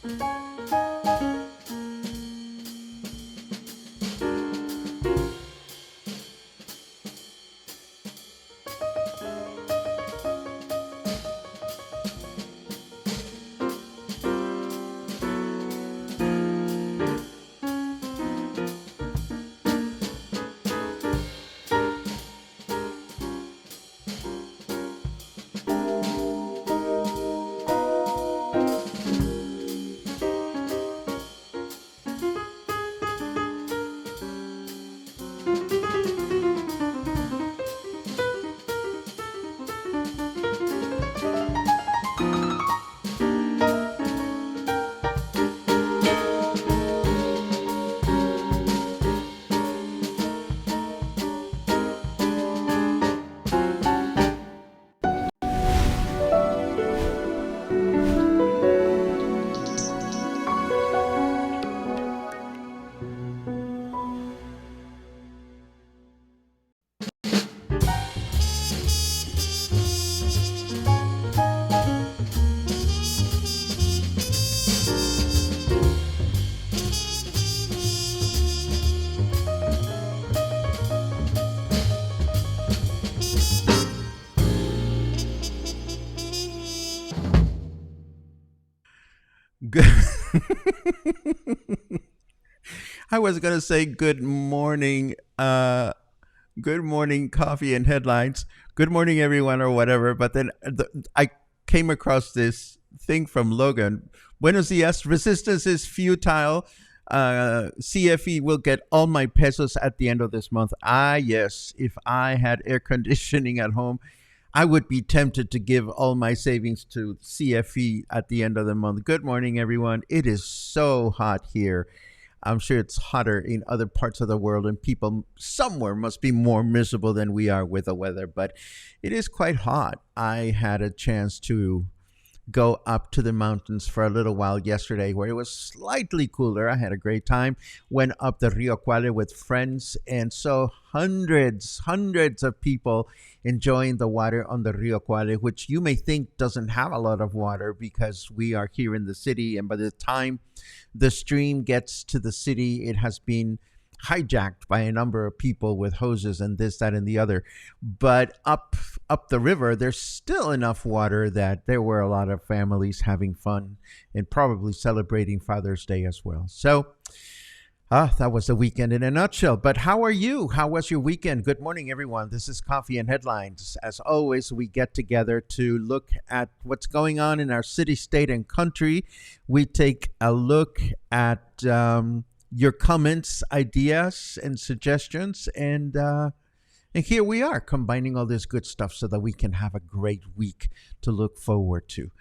Good. I was gonna say good morning, good morning, coffee and headlines. Good morning, everyone, or whatever. But then I came across this thing from Logan. Buenos dias. Resistance is futile. CFE will get all my pesos at the end of this month. Ah, yes. If I had air conditioning at home, I would be tempted to give all my savings to CFE at the end of the month. Good morning, everyone. It is so hot here. I'm sure it's hotter in other parts of the world, and people somewhere must be more miserable than we are with the weather, but it is quite hot. I had a chance to go up to the mountains for a little while yesterday where it was slightly cooler. I had a great time. Went up the Rio Cuale with friends and saw hundreds of people enjoying the water on the Rio Cuale, which you may think doesn't have a lot of water because we are here in the city. And by the time the stream gets to the city, it has been hijacked by a number of people with hoses and this, that, and the other. But up the river, there's still enough water that there were a lot of families having fun and probably celebrating Father's Day as well. So that was the weekend in a nutshell. But how are you? How was your weekend? Good morning, everyone. This is Coffee and Headlines. As always, we get together to look at what's going on in our city, state, and country. We take a look at your comments, ideas, and suggestions. And here we are combining all this good stuff so that we can have a great week to look forward to.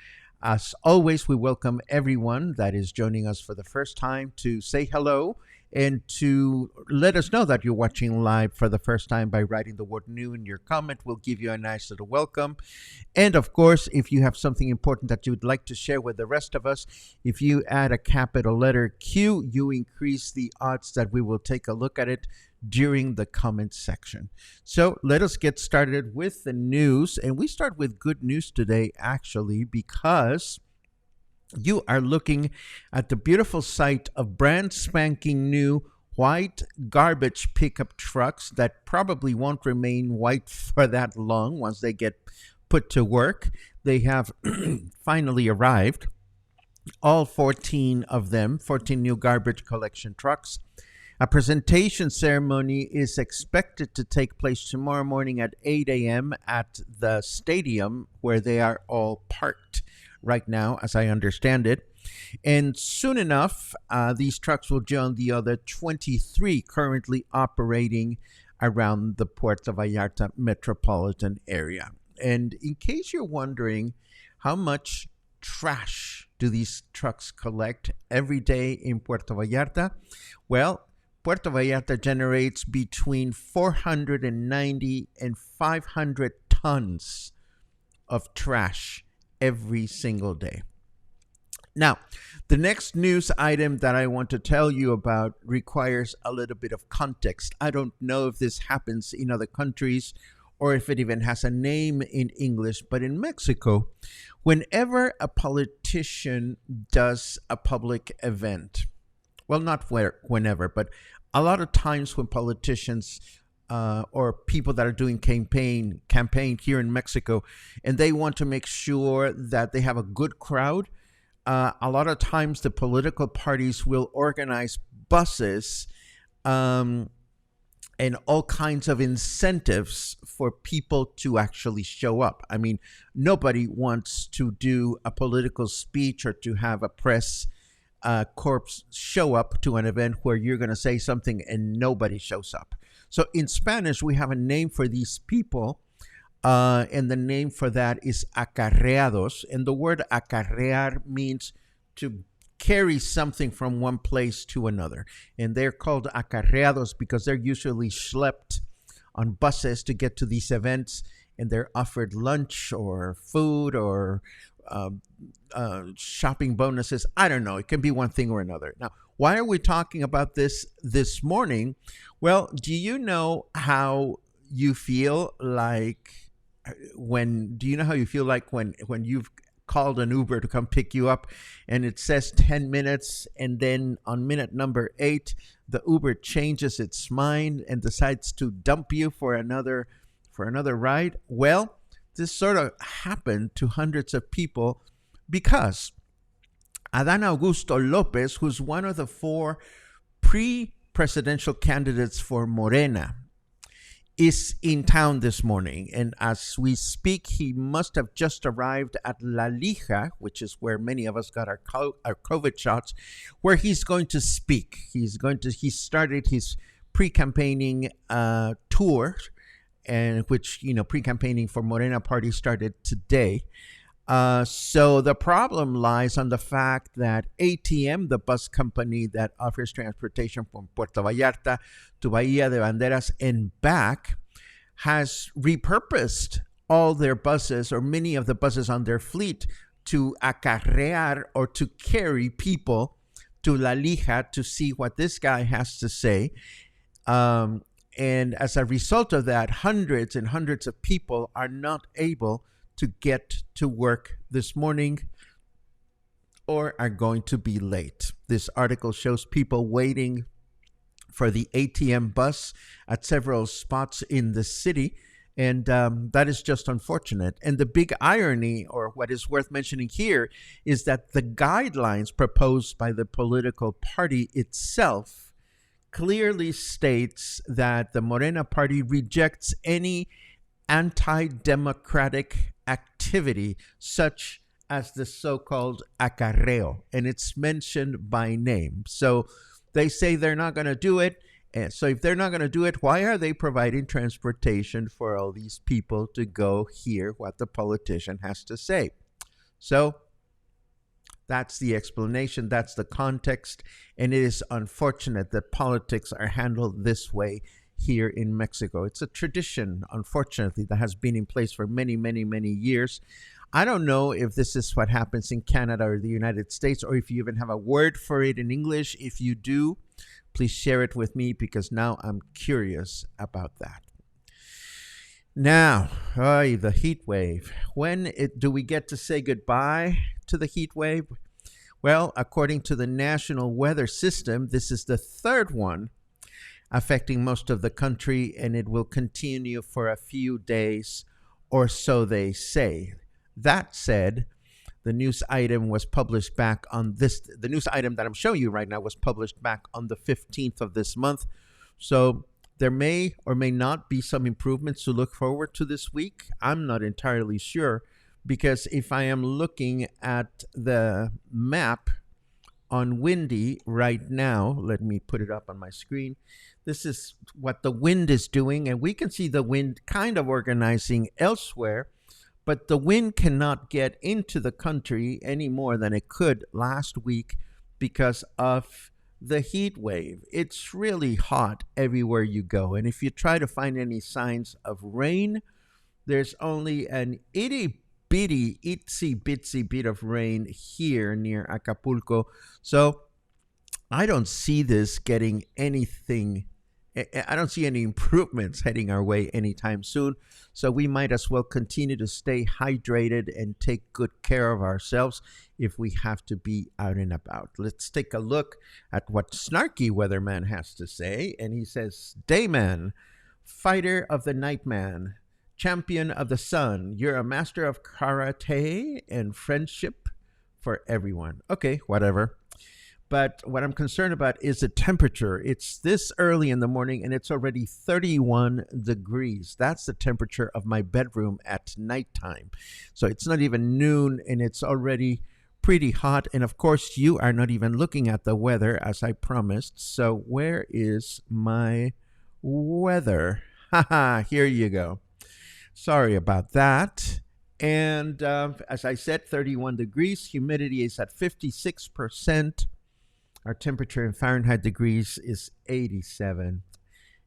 As always, we welcome everyone that is joining us for the first time to say hello and to let us know that you're watching live for the first time by writing the word new in your comment. We'll give you a nice little welcome. And of course, if you have something important that you would like to share with the rest of us, if you add a capital letter Q, you increase the odds that we will take a look at it during the comment section. So let us get started with the news. And we start with good news today, actually, because you are looking at the beautiful sight of brand spanking new white garbage pickup trucks that probably won't remain white for that long once they get put to work. They have finally arrived, all 14 of them, 14 new garbage collection trucks. A presentation ceremony is expected to take place tomorrow morning at 8 a.m. at the stadium where they are all parked right now, as I understand it. And soon enough, these trucks will join the other 23 currently operating around the Puerto Vallarta metropolitan area. And in case you're wondering how much trash do these trucks collect every day in Puerto Vallarta, well, Puerto Vallarta generates between 490 and 500 tons of trash every single day. Now, the next news item that I want to tell you about requires a little bit of context. I don't know if this happens in other countries or if it even has a name in English. But in Mexico, whenever a politician does a public event, well, not whenever, but a lot of times when politicians or people that are doing campaign here in Mexico, and they want to make sure that they have a good crowd, a lot of times the political parties will organize buses and all kinds of incentives for people to actually show up. I mean, nobody wants to do a political speech or to have a press corps show up to an event where you're going to say something and nobody shows up. So in Spanish, we have a name for these people, and the name for that is acarreados. And the word acarrear means to carry something from one place to another. And they're called acarreados because they're usually schlepped on buses to get to these events, and they're offered lunch or food or shopping bonuses. I don't know. It can be one thing or another. Now, why are we talking about this morning? Well, do you know how you feel like when you've called an Uber to come pick you up and it says 10 minutes, and then on minute number 8 the Uber changes its mind and decides to dump you for another ride? Well, this sort of happened to hundreds of people because Adán Augusto López, who's one of the 4 pre-presidential candidates for Morena, is in town this morning. And as we speak, he must have just arrived at La Lija, which is where many of us got our COVID shots, where he's going to speak. He started his pre-campaigning tour, and which, pre-campaigning for Morena Party started today. So the problem lies on the fact that ATM, the bus company that offers transportation from Puerto Vallarta to Bahía de Banderas and back, has repurposed all their buses, or many of the buses on their fleet, to acarrear, or to carry people to La Lija to see what this guy has to say. And as a result of that, hundreds and hundreds of people are not able to get to work this morning or are going to be late. This article shows people waiting for the ATM bus at several spots in the city, and that is just unfortunate. And the big irony, or what is worth mentioning here, is that the guidelines proposed by the political party itself clearly states that the Morena Party rejects any anti-democratic activity such as the so-called acarreo, and it's mentioned by name. So they say they're not going to do it. And so if they're not going to do it, why are they providing transportation for all these people to go hear what the politician has to say? So that's the explanation. That's the context. And it is unfortunate that politics are handled this way here in Mexico. It's a tradition, unfortunately, that has been in place for many, many, many years. I don't know if this is what happens in Canada or the United States, or if you even have a word for it in English. If you do, please share it with me, because now I'm curious about that. Now, the heat wave. When do we get to say goodbye to the heat wave? Well, according to the National Weather System, this is the 3rd one affecting most of the country, and it will continue for a few days, or so they say. That said, the news item was published back on the news item that I'm showing you right now was published back on the 15th of this month. So there may or may not be some improvements to look forward to this week. I'm not entirely sure, because if I am looking at the map on Windy right now, let me put it up on my screen. This is what the wind is doing, and we can see the wind kind of organizing elsewhere, but the wind cannot get into the country any more than it could last week because of the heat wave. It's really hot everywhere you go, and if you try to find any signs of rain, there's only an itty bitty, itsy bitsy bit of rain here near Acapulco. So I don't see this getting anything I don't see any improvements heading our way anytime soon. So we might as well continue to stay hydrated and take good care of ourselves if we have to be out and about. Let's take a look at what Snarky Weatherman has to say. And he says, Dayman, fighter of the nightman, champion of the sun, you're a master of karate and friendship for everyone. Okay, whatever. But what I'm concerned about is the temperature. It's this early in the morning and it's already 31 degrees. That's the temperature of my bedroom at nighttime. So it's not even noon and it's already pretty hot. And of course, you are not even looking at the weather as I promised. So where is my weather? Haha, here you go. Sorry about that. And as I said, 31 degrees. Humidity is at 56%. Our temperature in Fahrenheit degrees is 87.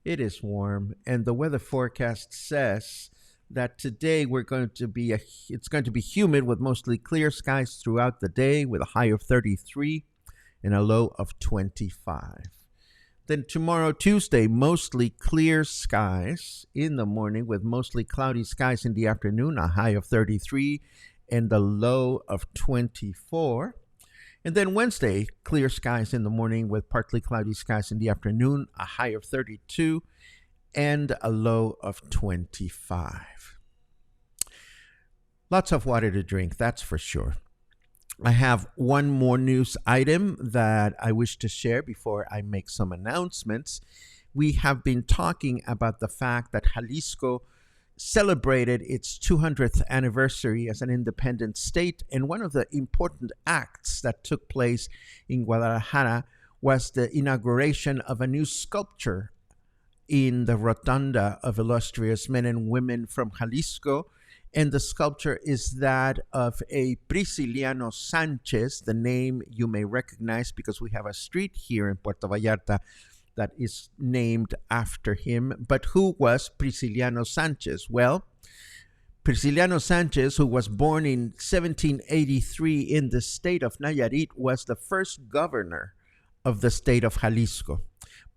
It is warm, and the weather forecast says that today it's going to be humid with mostly clear skies throughout the day with a high of 33 and a low of 25. Then tomorrow, Tuesday, mostly clear skies in the morning with mostly cloudy skies in the afternoon, a high of 33 and a low of 24. And then Wednesday, clear skies in the morning with partly cloudy skies in the afternoon, a high of 32 and a low of 25. Lots of water to drink, that's for sure. I have one more news item that I wish to share before I make some announcements. We have been talking about the fact that Jalisco celebrated its 200th anniversary as an independent state, and one of the important acts that took place in Guadalajara was the inauguration of a new sculpture in the rotunda of illustrious men and women from Jalisco, and the sculpture is that of a Prisciliano Sanchez, the name you may recognize because we have a street here in Puerto Vallarta that is named after him. But who was Prisciliano Sanchez? Well, Prisciliano Sanchez, who was born in 1783 in the state of Nayarit, was the first governor of the state of Jalisco.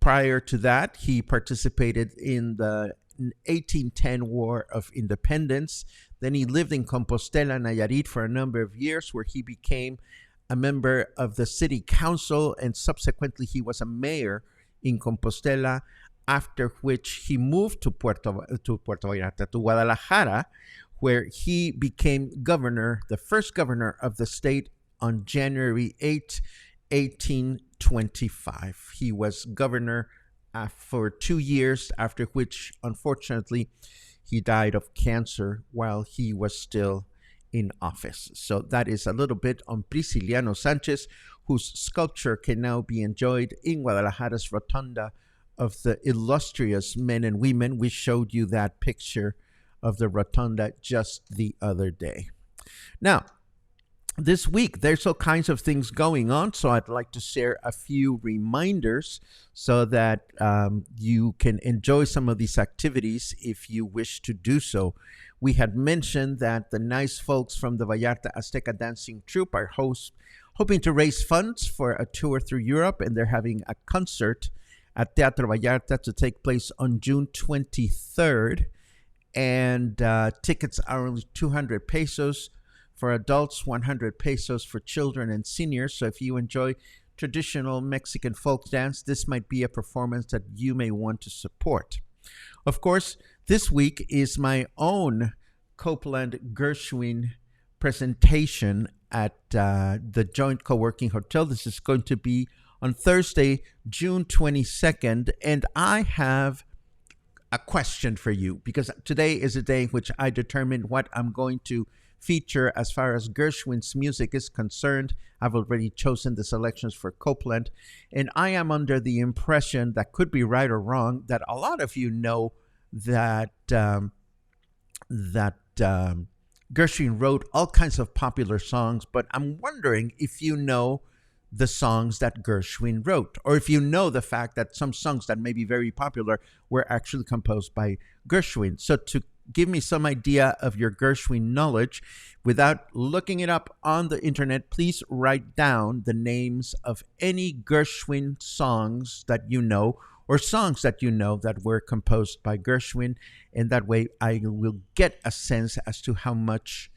Prior to that, he participated in the 1810 War of Independence. Then he lived in Compostela, Nayarit for a number of years, where he became a member of the city council, and subsequently he was a mayor in Compostela, after which he moved to Puerto Vallarta, to Guadalajara, where he became governor, the first governor of the state on January 8, 1825. He was governor for 2 years, after which, unfortunately, he died of cancer while he was still in office. So that is a little bit on Prisciliano Sanchez, whose sculpture can now be enjoyed in Guadalajara's rotunda of the illustrious men and women. We showed you that picture of the rotunda just the other day. Now, this week, there's all kinds of things going on, so I'd like to share a few reminders so that you can enjoy some of these activities if you wish to do so. We had mentioned that the nice folks from the Vallarta Azteca Dancing Troupe are hoping to raise funds for a tour through Europe, and they're having a concert at Teatro Vallarta to take place on June 23rd. And tickets are only 200 pesos for adults, 100 pesos for children and seniors. So if you enjoy traditional Mexican folk dance, this might be a performance that you may want to support. Of course, this week is my own Copeland Gershwin presentation at the Joint Co-working Hotel. This is going to be on Thursday, June 22nd, and I have a question for you, because today is a day in which I determine what I'm going to feature as far as Gershwin's music is concerned. I've already chosen the selections for Copeland, and I am under the impression, that could be right or wrong, that a lot of you know that Gershwin wrote all kinds of popular songs, but I'm wondering if you know the songs that Gershwin wrote, or if you know the fact that some songs that may be very popular were actually composed by Gershwin. So to give me some idea of your Gershwin knowledge, without looking it up on the internet, please write down the names of any Gershwin songs that you know, or songs that you know that were composed by Gershwin. And that way I will get a sense as to how much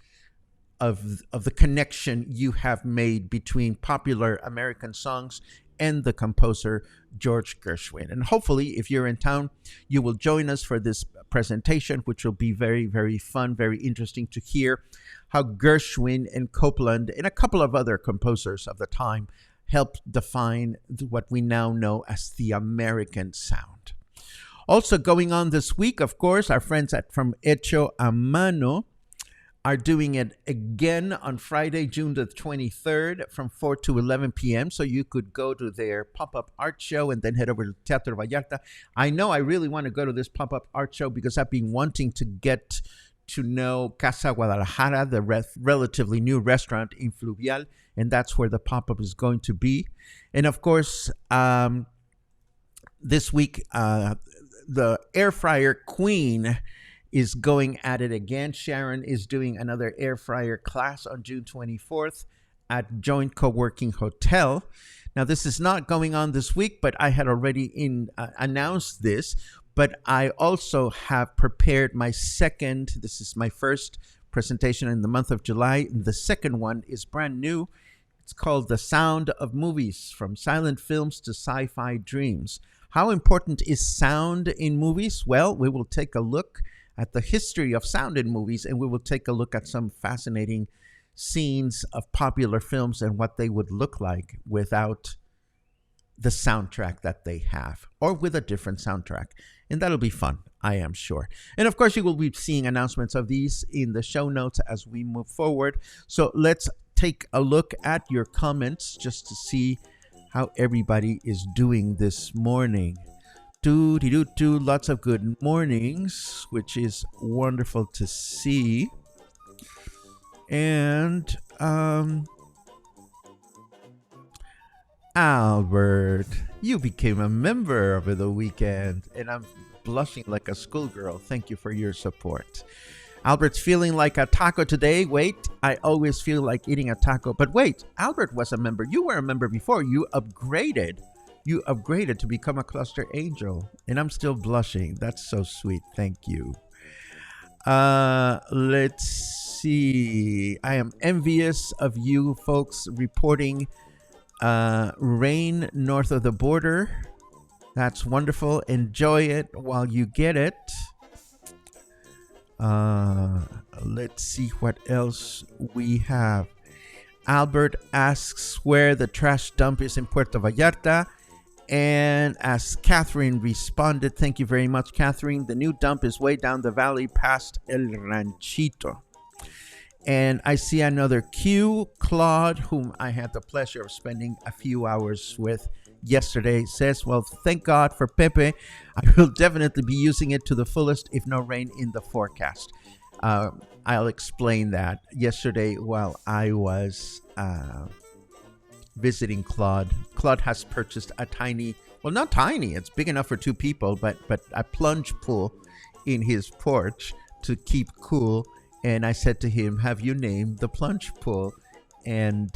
of the connection you have made between popular American songs and the composer George Gershwin. And hopefully, if you're in town, you will join us for this presentation, which will be very, very fun, very interesting to hear how Gershwin and Copland and a couple of other composers of the time helped define what we now know as the American sound. Also going on this week, of course, our friends from Hecho a Mano are doing it again on Friday, June the 23rd from 4 to 11 p.m. So you could go to their pop-up art show and then head over to Puerto Vallarta. I know I really want to go to this pop-up art show because I've been wanting to get to know Casa Guadalajara, the relatively new restaurant in Fluvial, and that's where the pop-up is going to be. And of course, this week, the air fryer queen is going at it again. Sharon is doing another air fryer class on June 24th at Joint Co-working Hotel. Now, this is not going on this week, but I had already announced this. But I also have prepared my second. This is my first presentation in the month of July. The second one is brand new. It's called The Sound of Movies, From Silent Films to Sci-Fi Dreams. How important is sound in movies? Well, we will take a look at the history of sound in movies, and we will take a look at some fascinating scenes of popular films and what they would look like without the soundtrack that they have, or with a different soundtrack. And that'll be fun, I am sure. And of course, you will be seeing announcements of these in the show notes as we move forward. So let's take a look at your comments just to see how everybody is doing this morning. Lots of good mornings, which is wonderful to see. And Albert, you became a member over the weekend, and I'm blushing like a schoolgirl. Thank you for your support. Albert's feeling like a taco today. Wait, I always feel like eating a taco. But wait, Albert was a member. You were a member before. You upgraded to become a cluster angel, and I'm still blushing. That's so sweet. Thank you. Let's see. I am envious of you folks reporting rain north of the border. That's wonderful. Enjoy it while you get it. Let's see what else we have. Albert asks where the trash dump is in Puerto Vallarta. And as Catherine responded, thank you very much, Catherine. The new dump is way down the valley past El Ranchito. And I see another Q, Claude, whom I had the pleasure of spending a few hours with yesterday, says, well, thank God for Pepe. I will definitely be using it to the fullest if no rain in the forecast. I'll explain that. Yesterday, while I was visiting Claude has purchased a tiny, well, not tiny, it's big enough for two people, but a plunge pool in his porch to keep cool. And I said to him, have you named the plunge pool? And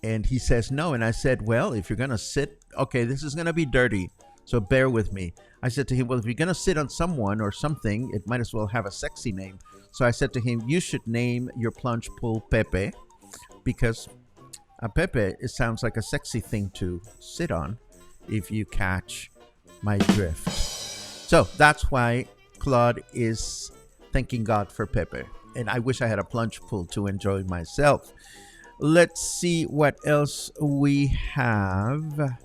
he says no. And I said, well, if you're going to sit, okay, this is going to be dirty, so bear with me. I said to him, well, if you're going to sit on someone or something, it might as well have a sexy name. So I said to him, you should name your plunge pool Pepe, because Pepe, it sounds like a sexy thing to sit on, if you catch my drift. So that's why Claude is thanking God for Pepe. And I wish I had a plunge pool to enjoy myself. Let's see what else we have.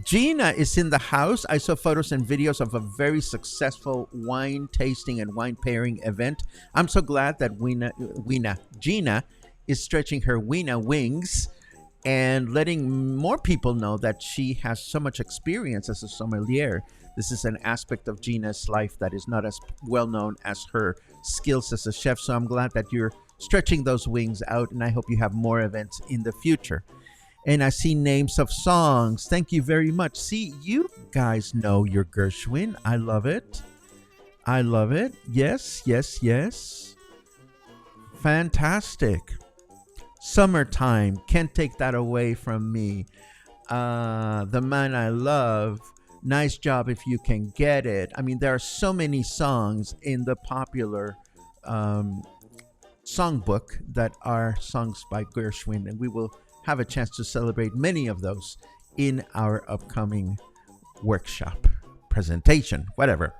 Gina is in the house. I saw photos and videos of a very successful wine tasting and wine pairing event. I'm so glad that Gina is stretching her wings and letting more people know that she has so much experience as a sommelier. This is an aspect of Gina's life that is not as well known as her skills as a chef. So I'm glad that you're stretching those wings out, and I hope you have more events in the future. And I see names of songs. Thank you very much. See, you guys know your Gershwin. I love it. I love it. Yes, yes, yes. Fantastic. Summertime. Can't take that away from me. The Man I Love, Nice Job If You Can Get It. I mean, there are so many songs in the popular um, songbook that are songs by Gershwin, and we will have a chance to celebrate many of those in our upcoming workshop, presentation, whatever.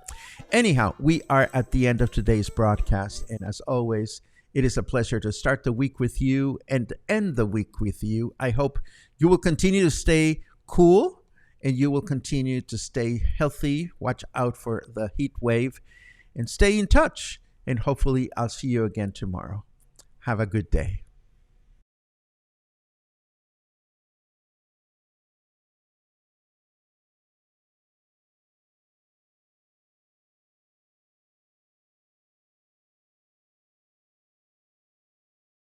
Anyhow, we are at the end of today's broadcast, and as always, it is a pleasure to start the week with you and end the week with you. I hope you will continue to stay cool and you will continue to stay healthy. Watch out for the heat wave and stay in touch. And hopefully, I'll see you again tomorrow. Have a good day.